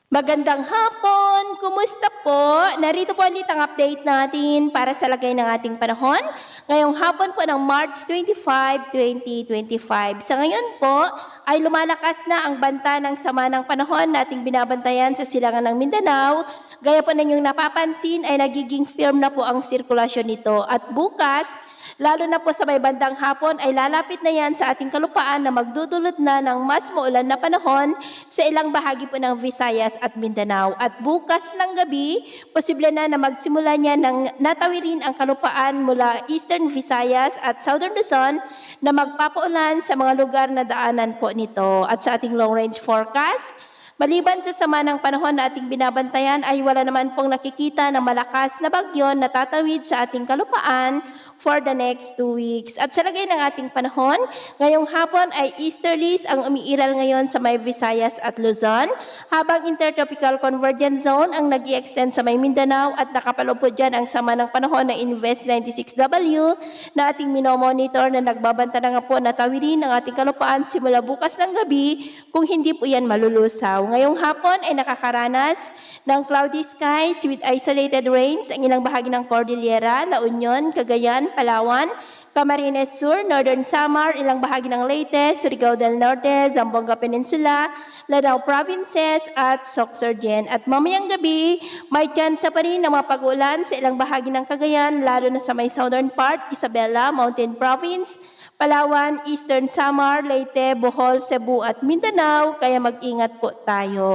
Magandang hapon! Kumusta po? Narito po ulit ang update natin para sa lagay ng ating panahon. Ngayong hapon po ng March 25, 2025. Sa ngayon po ay lumalakas na ang banta ng sama ng panahon na ating binabantayan sa silangan ng Mindanao. Gaya po ninyong napapansin ay nagiging firm na po ang sirkulasyon nito. At bukas, lalo na po sa may bandang hapon ay lalapit na yan sa ating kalupaan na magdudulot na ng mas maulan na panahon sa ilang bahagi po ng Visayas at Mindanao. At bukas ng gabi, posible na magsimula niya ng natawirin ang kalupaan mula Eastern Visayas at Southern Luzon na magpapaulan sa mga lugar na daanan po nito. At sa ating long range forecast, maliban sa sama ng panahon na ating binabantayan ay wala naman pong nakikita na malakas na bagyo na tatawid sa ating kalupaan for the next 2 weeks. At sa lagay ng ating panahon, ngayong hapon ay easterlies ang umiiral ngayon sa may Visayas at Luzon, habang intertropical convergence zone ang nag-i-extend sa may Mindanao at nakapaloob po dyan ang sama ng panahon na Invest 96W na ating minomonitor na nagbabanta na nga po na tawirin ang ating kalupaan simula bukas ng gabi kung hindi po yan malulusaw. Ngayong hapon ay nakakaranas ng cloudy skies with isolated rains ang ilang bahagi ng Cordillera, La Union, Cagayan, Palawan, Camarines Sur, Northern Samar, ilang bahagi ng Leyte, Surigao del Norte, Zamboanga Peninsula, Lanao Provinces at Sorsogon. At mamayang gabi, may tsansa pa rin ng mapag-ulan sa ilang bahagi ng Cagayan, lalo na sa may southern part, Isabela, Mountain Province, Palawan, Eastern Samar, Leyte, Bohol, Cebu at Mindanao, kaya mag-ingat po tayo.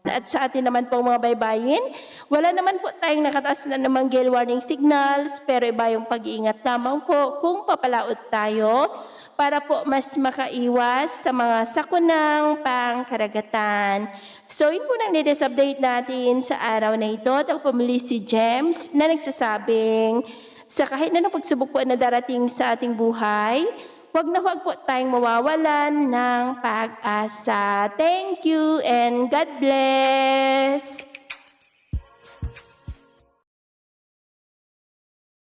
At sa atin naman pong mga baybayin, wala naman po tayong nakataas na namang gale warning signals, pero iba yung pag-iingat lamang po kung papalaot tayo para po mas makaiwas sa mga sakunang pangkaragatan. So yun po nang latest update natin sa araw na ito. At pumili si James na nagsasabing sa kahit na pagsubok po na darating sa ating buhay, huwag po tayong mawawalan ng pag-asa. Thank you and God bless!